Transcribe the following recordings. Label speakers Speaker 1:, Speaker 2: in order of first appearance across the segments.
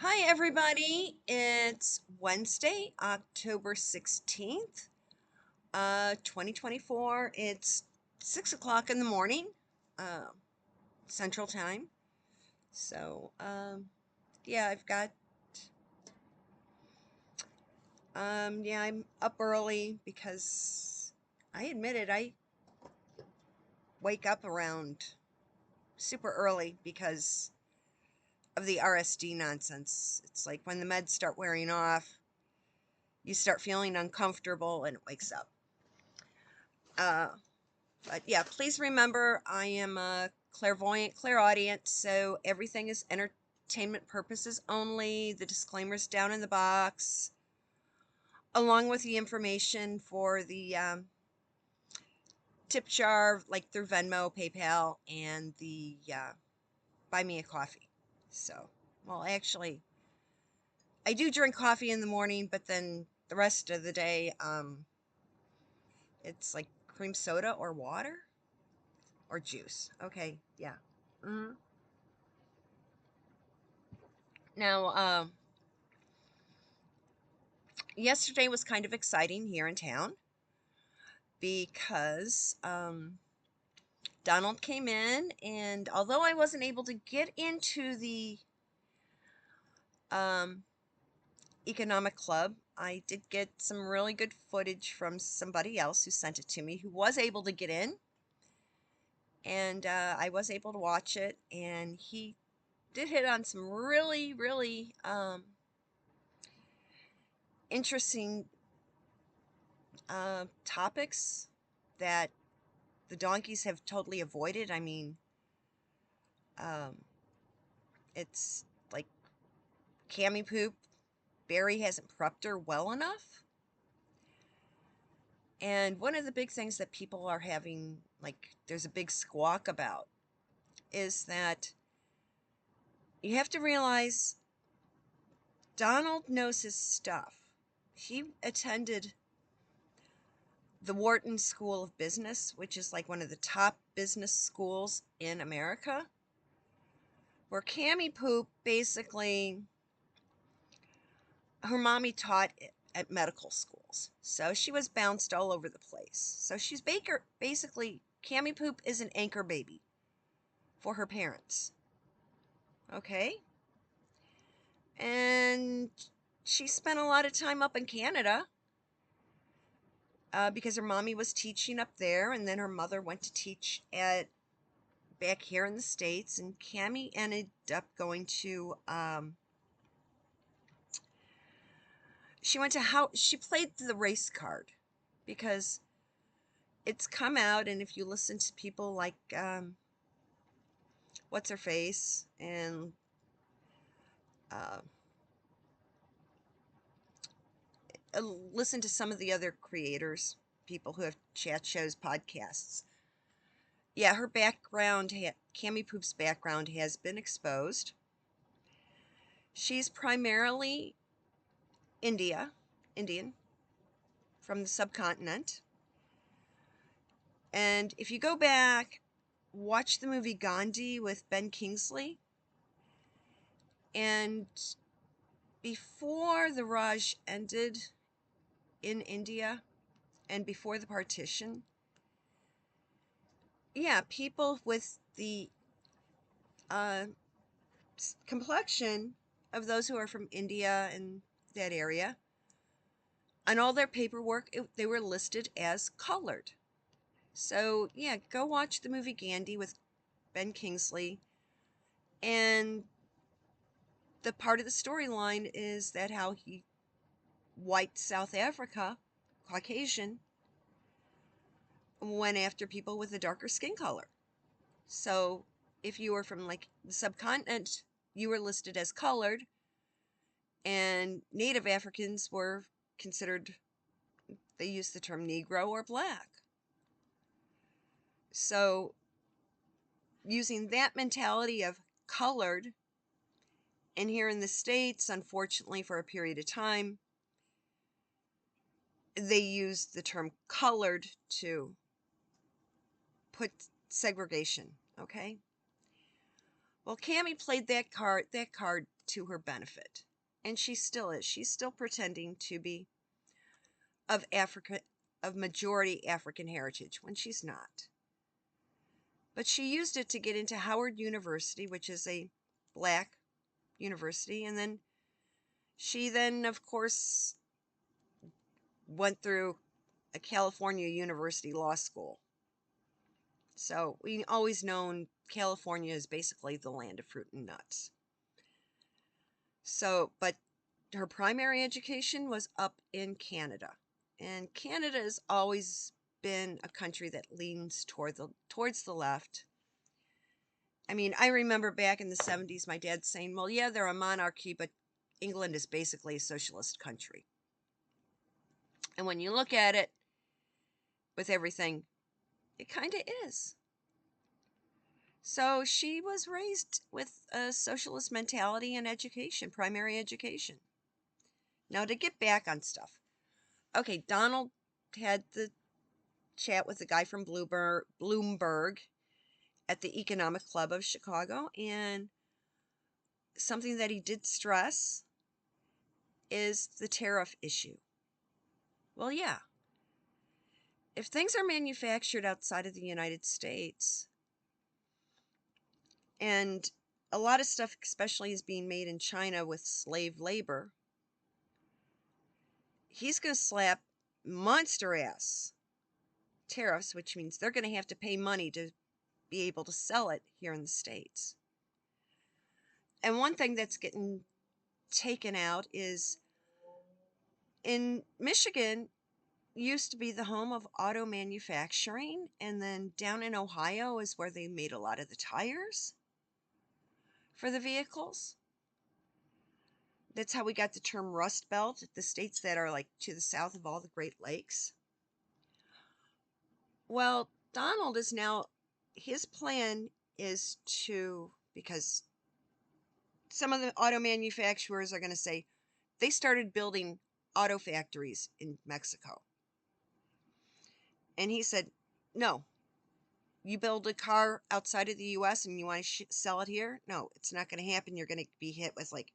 Speaker 1: Hi, everybody. It's Wednesday, October 16th, 2024. It's 6 o'clock in the morning, uh, Central Time. So, yeah, I'm up early because I admit it, I wake up around super early because of the RSD nonsense. It's like when the meds start wearing off, you start feeling uncomfortable and it wakes up. Uh, But yeah, please remember I am a clairvoyant, clairaudient, so everything is entertainment purposes only. The disclaimer's down in the box, along with the information for the tip jar, like through Venmo, PayPal, and the Buy Me a Coffee. So, well, actually, I do drink coffee in the morning, but then the rest of the day, it's like cream soda or water or juice. Okay, yeah. hmm Now, yesterday was kind of exciting here in town because Donald came in, and although I wasn't able to get into the um, economic club, I did get some really good footage from somebody else who sent it to me who was able to get in, and I was able to watch it, and he did hit on some really, really interesting topics that the donkeys have totally avoided. I mean, um, it's like Cammy Poop, Barry hasn't prepped her well enough. And one of the big things that people are having, like, there's a big squawk about, is that you have to realize Donald knows his stuff. He attended the Wharton School of Business, which is like one of the top business schools in America, where Cammy Poop basically, her mommy taught at medical schools. So she was bounced all over the place. So she's basically, Cammy Poop is an anchor baby for her parents. Okay? And she spent a lot of time up in Canada because her mommy was teaching up there, and then her mother went to teach at back here in the States, and Cammy ended up going to she went to how she played the race card because it's come out, and if you listen to people like what's her face and uh, listen to some of the other creators, people who have chat shows, podcasts. Yeah, her background, Cammy Poop's background has been exposed. She's primarily Indian from the subcontinent. And if you go back, watch the movie Gandhi with Ben Kingsley, and before the Raj ended in India and before the partition, yeah, people with the uh, complexion of those who are from India and that area, on all their paperwork, they were listed as colored. So, yeah, go watch the movie Gandhi with Ben Kingsley. And the part of the storyline is that how he wiped South Africa, Caucasian, went after people with a darker skin color. So, if you were from like the subcontinent, you were listed as colored, and Native Africans were considered, they used the term Negro or black. So, using that mentality of colored, and here in the States, unfortunately, for a period of time, they used the term colored to put segregation, okay? Well, Cammie played that card to her benefit, and she still is. She's still pretending to be of Africa, of majority African heritage when she's not. But she used it to get into Howard University, which is a black university, and then she of course, went through a California University law school. So we always known California is basically the land of fruit and nuts. So, but her primary education was up in Canada. And Canada has always been a country that leans towards the left. I mean, I remember back in the 70s, my dad saying, well, yeah, they're a monarchy, but England is basically a socialist country. And when you look at it with everything, it kind of is. So she was raised with a socialist mentality and education, primary education. Now, to get back on stuff. Okay, Donald had the chat with the guy from Bloomberg at the Economic Club of Chicago, and something that he did stress is the tariff issue. Well, yeah. If things are manufactured outside of the United States, and a lot of stuff especially is being made in China with slave labor, he's going to slap monster ass tariffs, which means they're going to have to pay money to be able to sell it here in the States. And one thing that's getting taken out is in Michigan, used to be the home of auto manufacturing, and then down in Ohio is where they made a lot of the tires for the vehicles. That's how we got the term Rust Belt, the states that are like to the south of all the Great Lakes. Well, Donald is now, his plan is to, because some of the auto manufacturers are going to say they started building auto factories in Mexico. And he said, no, you build a car outside of the US and you want to sell it here? No, it's not going to happen. You're going to be hit with like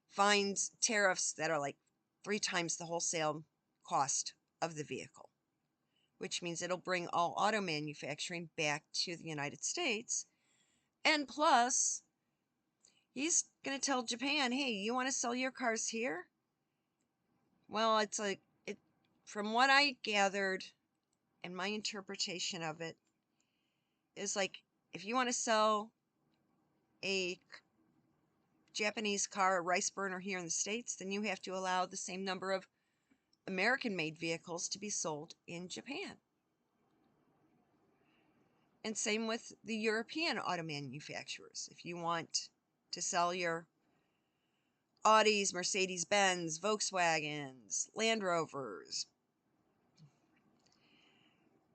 Speaker 1: fines, tariffs that are like 3 times the wholesale cost of the vehicle, which means it'll bring all auto manufacturing back to the United States. And plus, he's going to tell Japan, hey, you want to sell your cars here? Well, it's like, from what I gathered and my interpretation of it, is like, if you want to sell a Japanese car, a rice burner here in the States, then you have to allow the same number of American-made vehicles to be sold in Japan. And same with the European auto manufacturers. If you want to sell your Audis, Mercedes-Benz, Volkswagens, Land Rovers,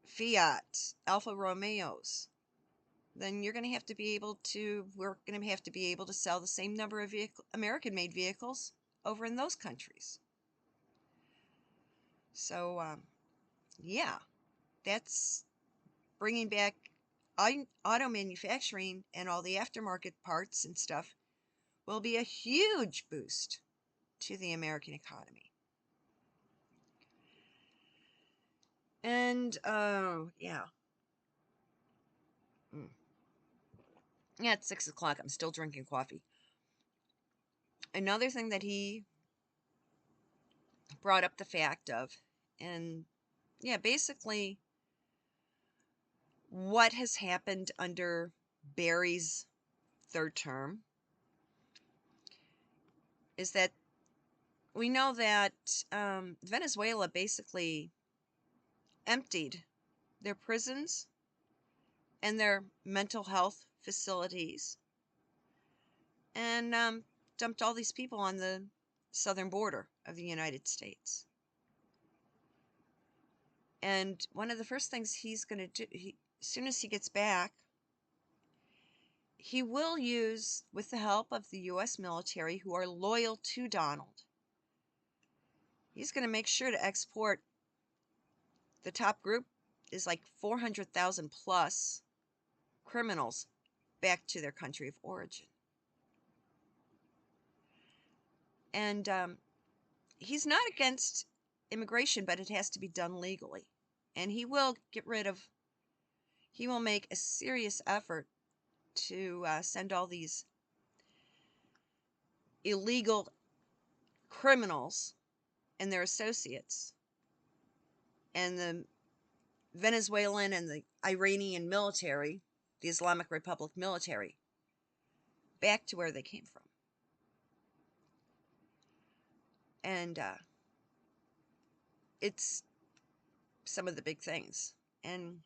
Speaker 1: Fiat, Alfa Romeos, then you're going to have to be able to, we're going to have to be able to sell the same number of American-made vehicles over in those countries. So, yeah, that's bringing back auto manufacturing, and all the aftermarket parts and stuff will be a huge boost to the American economy. And, yeah. Yeah, it's 6 o'clock. I'm still drinking coffee. Another thing that he brought up the fact of, and yeah, basically what has happened under Barry's 3rd term is that we know that Venezuela basically emptied their prisons and their mental health facilities and dumped all these people on the southern border of the United States. And one of the first things he's going to do, as soon as he gets back, he will use, with the help of the U.S. military who are loyal to Donald, he's going to make sure to export, the top group is like 400,000 plus criminals back to their country of origin. And he's not against immigration, but it has to be done legally. And he will make a serious effort to send all these illegal criminals and their associates and the Venezuelan and the Iranian military, the Islamic Republic military, back to where they came from. And it's some of the big things. And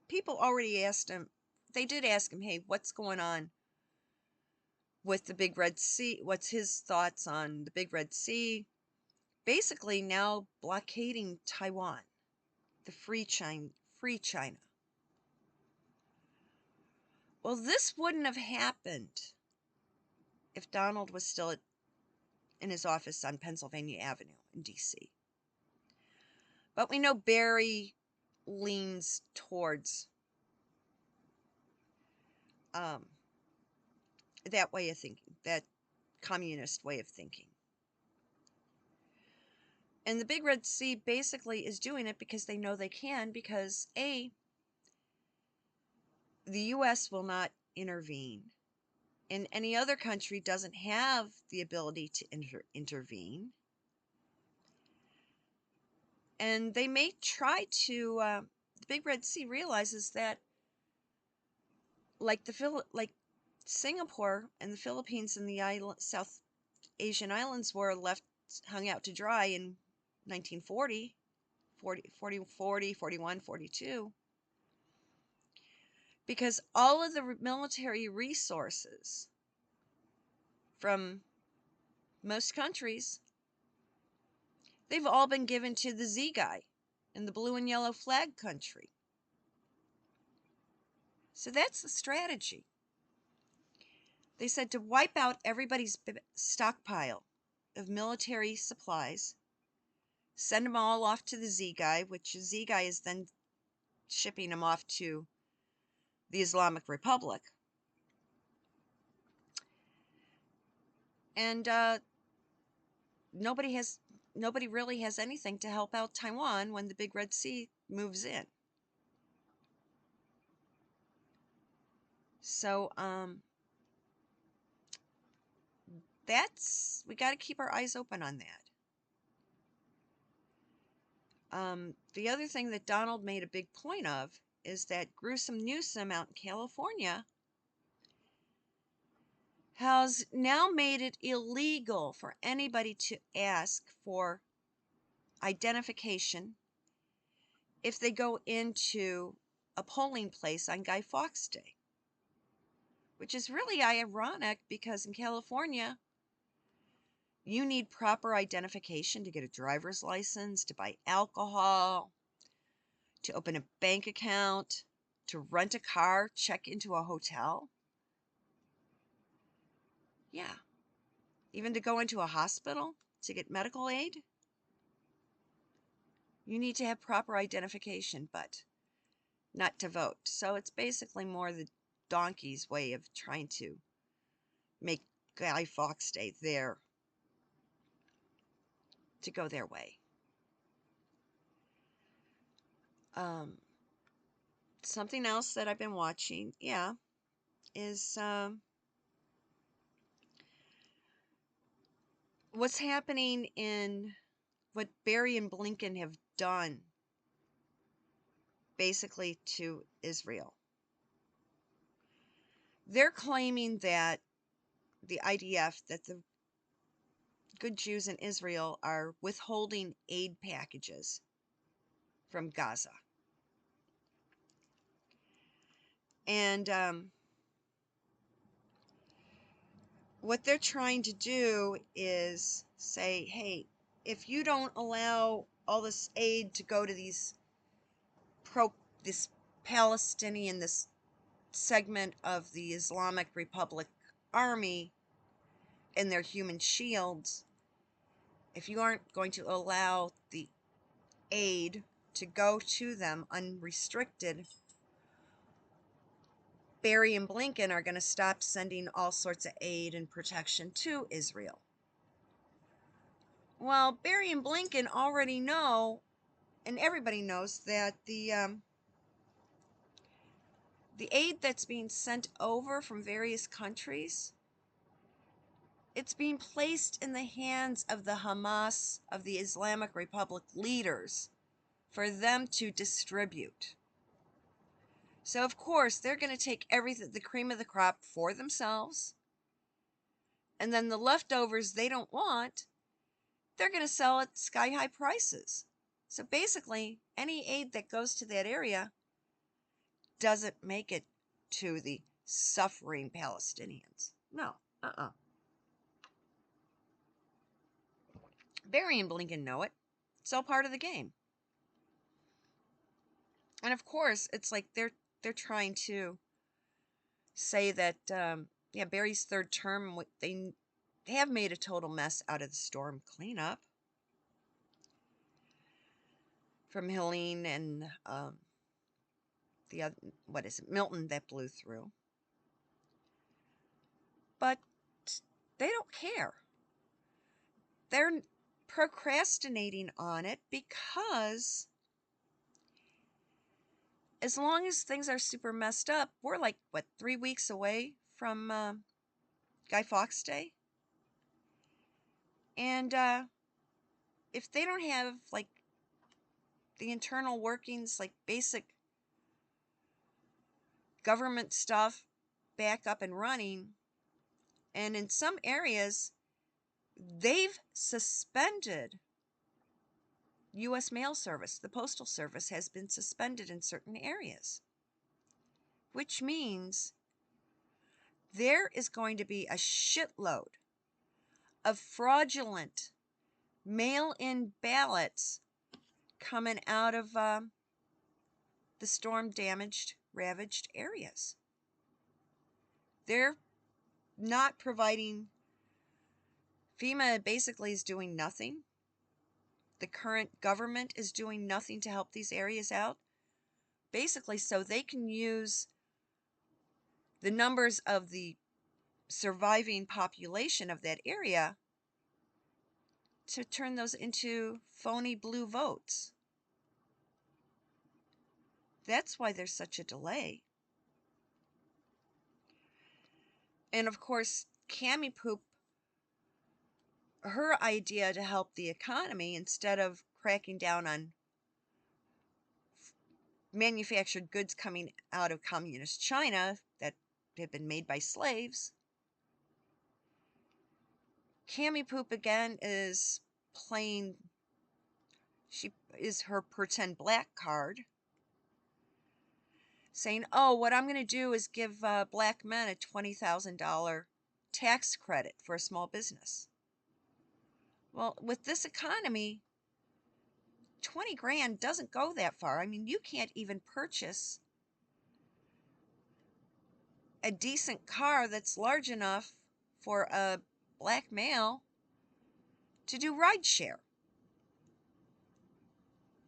Speaker 1: people already asked him, they did ask him, hey, what's going on with the Big Red Sea? What's his thoughts on the Big Red Sea? Basically now blockading Taiwan, the free China. Well, this wouldn't have happened if Donald was still in his office on Pennsylvania Avenue in D.C. But we know Barry leans towards that way of thinking, that communist way of thinking. And the Big Red Sea basically is doing it because they know they can, because A, the U.S. will not intervene, and any other country doesn't have the ability to intervene. And they may try to, the Big Red Sea realizes that, like Singapore and the Philippines and the South Asian islands were hung out to dry in 1940, 41, 42, because all of the military resources from most countries, they've all been given to the Z guy in the blue and yellow flag country. So that's the strategy. They said to wipe out everybody's stockpile of military supplies, send them all off to the Z guy, which the Z guy is then shipping them off to the Islamic Republic. And nobody really has anything to help out Taiwan when the Big Red Sea moves in. So we got to keep our eyes open on that. The other thing that Donald made a big point of is that gruesome Newsom out in California has now made it illegal for anybody to ask for identification if they go into a polling place on Guy Fawkes Day, which is really ironic because in California, you need proper identification to get a driver's license, to buy alcohol, to open a bank account, to rent a car, check into a hotel. Yeah. Even to go into a hospital to get medical aid. You need to have proper identification, but not to vote. So it's basically more the donkey's way of trying to make Guy Fawkes Day there to go their way. Something else that I've been watching, is what's happening in what Barry and Blinken have done basically to Israel. They're claiming that the IDF, that the good Jews in Israel are withholding aid packages from Gaza. And what they're trying to do is say, hey, if you don't allow all this aid to go to this Palestinian, this segment of the Islamic Republic Army and their human shields, if you aren't going to allow the aid to go to them unrestricted, Barry and Blinken are going to stop sending all sorts of aid and protection to Israel. Well, Barry and Blinken already know, and everybody knows, that the aid that's being sent over from various countries, it's being placed in the hands of the Hamas, of the Islamic Republic leaders, for them to distribute. So, of course, they're going to take everything, the cream of the crop, for themselves. And then the leftovers they don't want, they're going to sell at sky-high prices. So basically, any aid that goes to that area doesn't make it to the suffering Palestinians. No, Barry and Blinken know it. It's all part of the game. And of course, it's like they're trying to say that Barry's third term, they have made a total mess out of the storm cleanup from Helene and the other, what is it, Milton, that blew through. But they don't care. They're procrastinating on it because as long as things are super messed up, we're like, 3 weeks away from Guy Fawkes Day? And if they don't have, like, the internal workings, like basic government stuff back up and running, and in some areas, they've suspended U.S. mail service. The Postal Service has been suspended in certain areas, which means there is going to be a shitload of fraudulent mail-in ballots coming out of the storm-damaged, ravaged areas. They're not providing. FEMA basically is doing nothing. The current government is doing nothing to help these areas out, basically so they can use the numbers of the surviving population of that area to turn those into phony blue votes. That's why there's such a delay. And of course, Cammy Poop, her idea to help the economy, instead of cracking down on manufactured goods coming out of communist China that had been made by slaves, Cammy Poop again is playing, she is her pretend black card, saying, oh, what I'm going to do is give black men a $20,000 tax credit for a small business. Well, with this economy, 20 grand doesn't go that far. I mean, you can't even purchase a decent car that's large enough for a black male to do rideshare.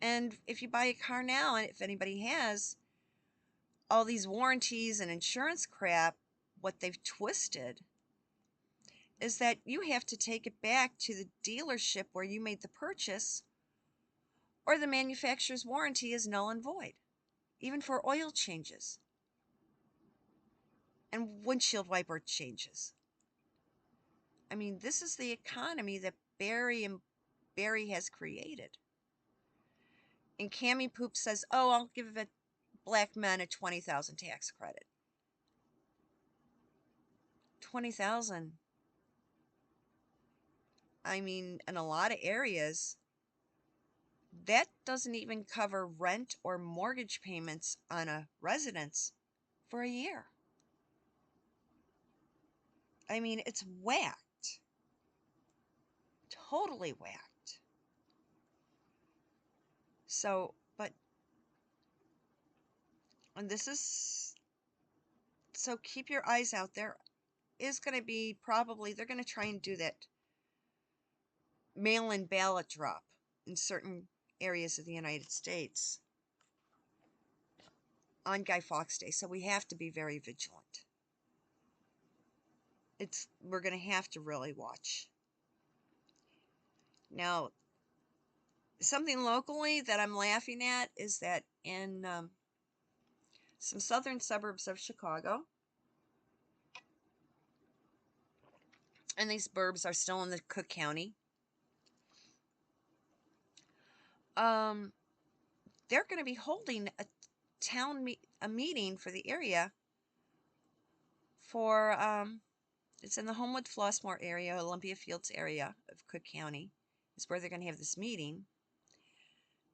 Speaker 1: And if you buy a car now, and if anybody has, all these warranties and insurance crap, what they've twisted is that you have to take it back to the dealership where you made the purchase, or the manufacturer's warranty is null and void, even for oil changes and windshield wiper changes. I mean, this is the economy that Barry has created. And Cammy Poop says, oh, I'll give a black men a $20,000 tax credit. $20,000. I mean, in a lot of areas, that doesn't even cover rent or mortgage payments on a residence for a year. I mean, it's whacked. Totally whacked. So, and this is, so keep your eyes out. There is going to be probably, they're going to try and do that mail-in ballot drop in certain areas of the United States on Guy Fawkes Day, so we have to be very vigilant. We're going to have to really watch. Now, something locally that I'm laughing at is that in some southern suburbs of Chicago, and these burbs are still in the Cook County, they're going to be holding a meeting for the area for it's in the Homewood Flossmoor area, Olympia Fields area of Cook County is where they're going to have this meeting.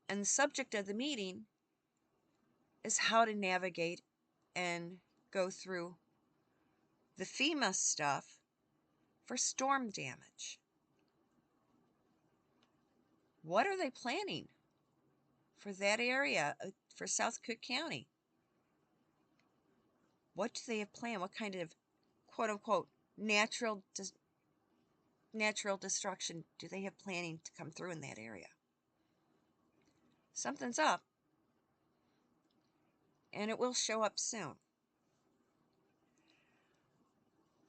Speaker 1: And the subject of the meeting is how to navigate and go through the FEMA stuff for storm damage. What are they planning for that area, for South Cook County? What do they have planned? What kind of quote-unquote natural destruction do they have planning to come through in that area? Something's up, and it will show up soon.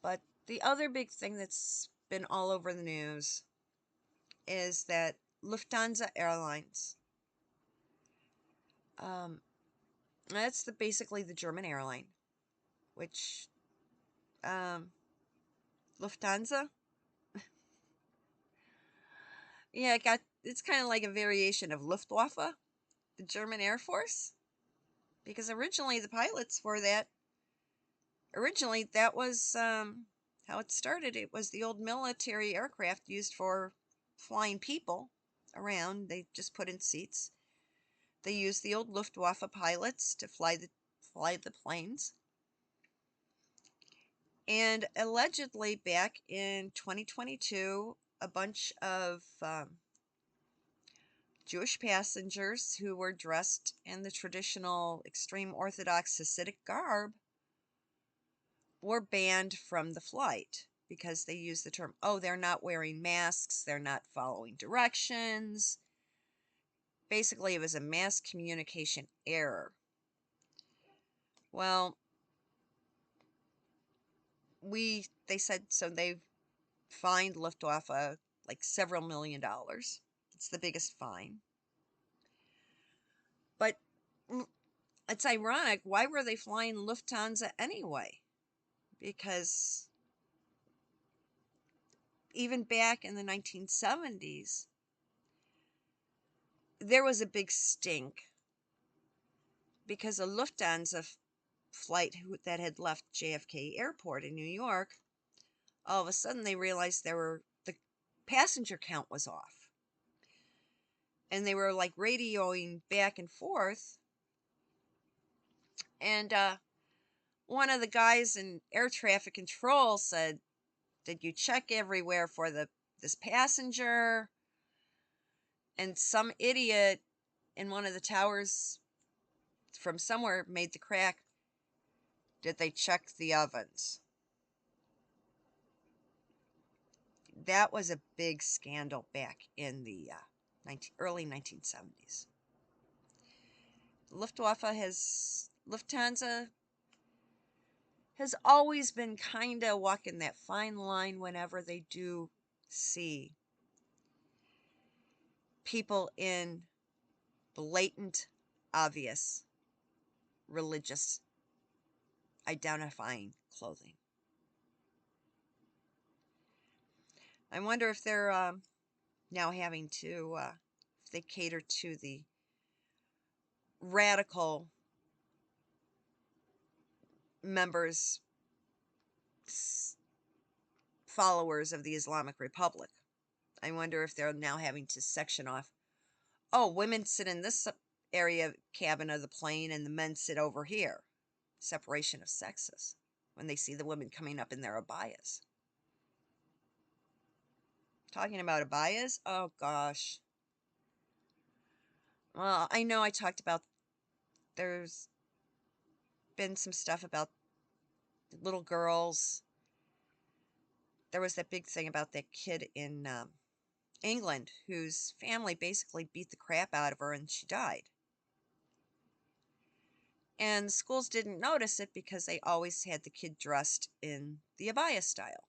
Speaker 1: But the other big thing that's been all over the news is that Lufthansa Airlines, that's basically the German airline, which Lufthansa, yeah, it's kind of like a variation of Luftwaffe, the German Air Force, because originally the pilots for that, that was how it started. It was the old military aircraft used for flying people around. They just put in seats. They used the old Luftwaffe pilots to fly the planes. And allegedly back in 2022, a bunch of Jewish passengers who were dressed in the traditional extreme Orthodox Hasidic garb were banned from the flight because they used the term, oh, they're not wearing masks, they're not following directions. Basically, it was a mass communication error. Well, they said, so they fined Luftwaffe like several $1 million. It's the biggest fine. But it's ironic, why were they flying Lufthansa anyway? Because even back in the 1970s, there was a big stink because a Lufthansa flight that had left JFK Airport in New York, all of a sudden they realized the passenger count was off. And they were like radioing back and forth. And one of the guys in air traffic control said, did you check everywhere for this passenger? And some idiot in one of the towers from somewhere made the crack, did they check the ovens? That was a big scandal back in the early 1970s. Lufthansa has always been kind of walking that fine line whenever they do see people in blatant, obvious religious identifying clothing. I wonder if they're now having to, if they cater to the radical members, followers of the Islamic Republic. I wonder if they're now having to section off, oh, women sit in this area cabin of the plane and the men sit over here. Separation of sexes when they see the women coming up in their abayas. Talking about abayas, oh gosh. Well, I know I talked about, there's been some stuff about little girls. There was that big thing about that kid in England whose family basically beat the crap out of her and she died. And the schools didn't notice it because they always had the kid dressed in the abaya style.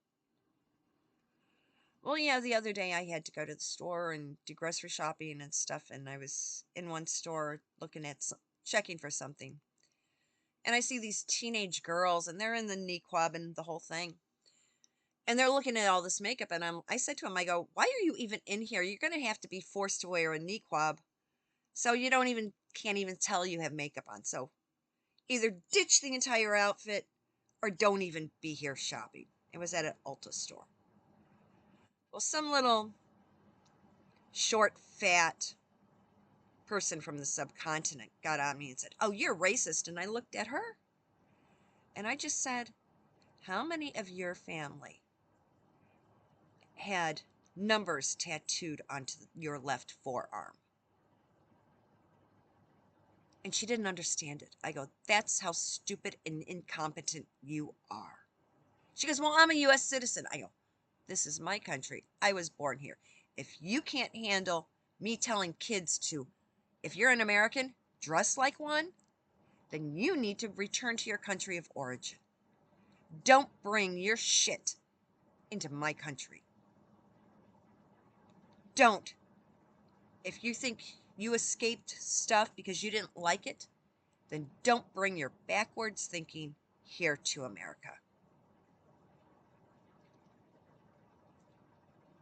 Speaker 1: Well, yeah, the other day I had to go to the store and do grocery shopping and stuff, and I was in one store looking at checking for something. And I see these teenage girls, and they're in the niqab and the whole thing. And they're looking at all this makeup, and I said to him, I go, why are you even in here? You're going to have to be forced to wear a niqab, so you can't even tell you have makeup on. So either ditch the entire outfit or don't even be here shopping. It was at an Ulta store. Well, some little short, fat person from the subcontinent got on me and said, oh, you're racist. And I looked at her and I just said, how many of your family had numbers tattooed onto your left forearm? And she didn't understand it. I go, that's how stupid and incompetent you are. She goes, well, I'm a U.S. citizen. I go, this is my country. I was born here. If you can't handle me telling kids to, if you're an American, dress like one, then you need to return to your country of origin. Don't bring your shit into my country. Don't. If you think you escaped stuff because you didn't like it, then don't bring your backwards thinking here to America.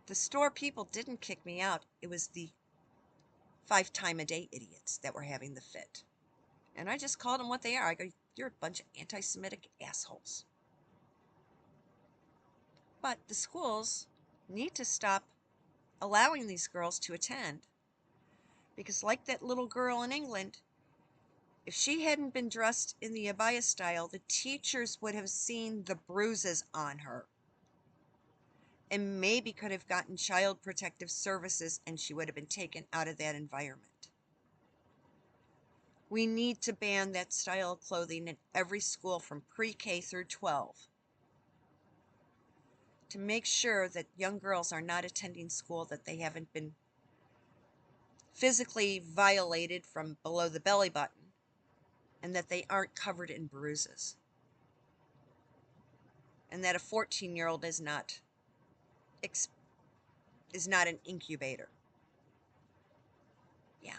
Speaker 1: The store people didn't kick me out. It was the 5-time-a-day idiots that were having the fit. And I just called them what they are. I go, you're a bunch of anti-Semitic assholes. But the schools need to stop allowing these girls to attend. Because like that little girl in England, if she hadn't been dressed in the abaya style, the teachers would have seen the bruises on her. And maybe could have gotten child protective services and she would have been taken out of that environment. We need to ban that style of clothing in every school from pre-K through 12 to make sure that young girls are not attending school, that they haven't been physically violated from below the belly button, and that they aren't covered in bruises. And that a 14-year-old is not an incubator. Yeah.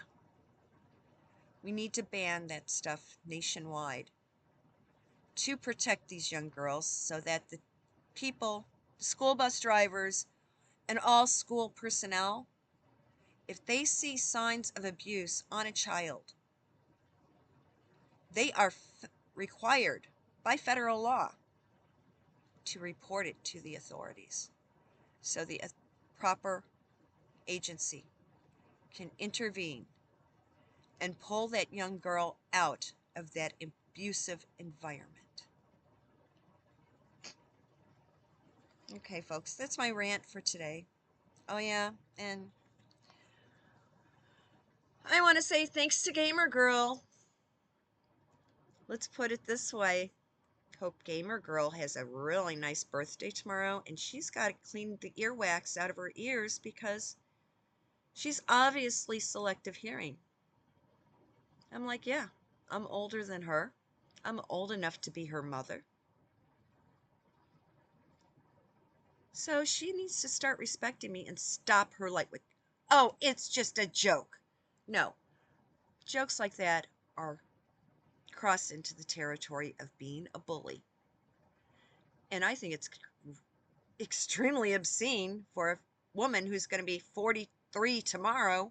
Speaker 1: We need to ban that stuff nationwide to protect these young girls so that the people, the school bus drivers, and all school personnel, if they see signs of abuse on a child, they are required by federal law to report it to the authorities so the proper agency can intervene and pull that young girl out of that abusive environment. Okay, folks, that's my rant for today. Oh, yeah, and I want to say thanks to Gamer Girl. Let's put it this way. Hope Gamer Girl has a really nice birthday tomorrow, and she's got to clean the earwax out of her ears because she's obviously selective hearing. I'm like, yeah, I'm older than her. I'm old enough to be her mother. So she needs to start respecting me and stop her like with, oh, it's just a joke. No, jokes like that are cross into the territory of being a bully. And I think it's extremely obscene for a woman who's going to be 43 tomorrow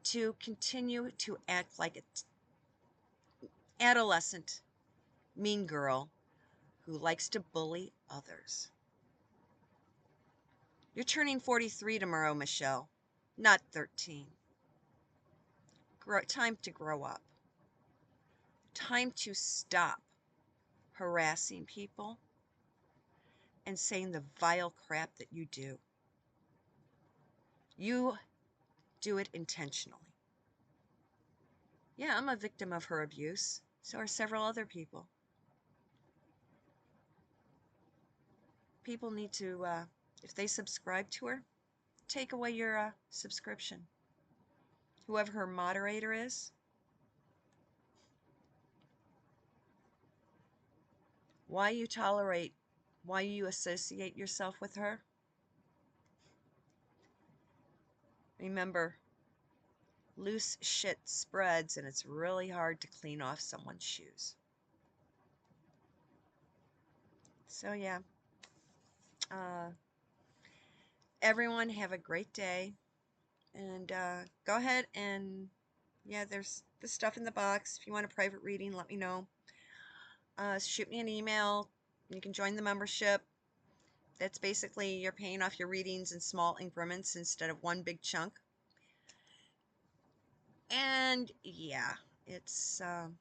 Speaker 1: to continue to act like an adolescent mean girl who likes to bully others. You're turning 43 tomorrow, Michelle, not 13. Time to grow up. Time to stop harassing people and saying the vile crap that you do. You do it intentionally. Yeah, I'm a victim of her abuse. So are several other people. People need to, if they subscribe to her, take away your subscription. Whoever her moderator is, why you tolerate, why you associate yourself with her. Remember, loose shit spreads, and it's really hard to clean off someone's shoes. So yeah, uh, everyone have a great day, and go ahead and yeah, there's the stuff in the box. If you want a private reading, let me know. Shoot me an email. You can join the membership. That's basically you're paying off your readings in small increments instead of one big chunk. And yeah, it's going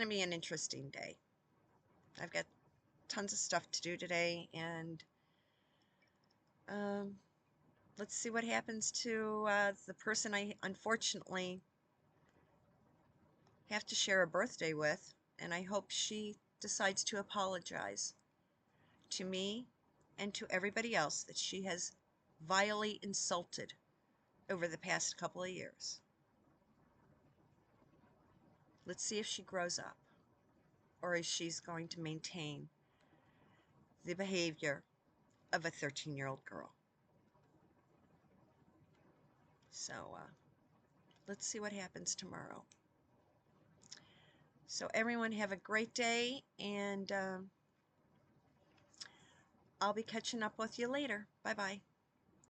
Speaker 1: to be an interesting day. I've got tons of stuff to do today, and um, let's see what happens to the person I unfortunately have to share a birthday with, and I hope she decides to apologize to me and to everybody else that she has vilely insulted over the past couple of years. Let's see if she grows up, or if she's going to maintain the behavior of a 13-year-old girl. So let's see what happens tomorrow. So everyone have a great day, and I'll be catching up with you later. Bye-bye.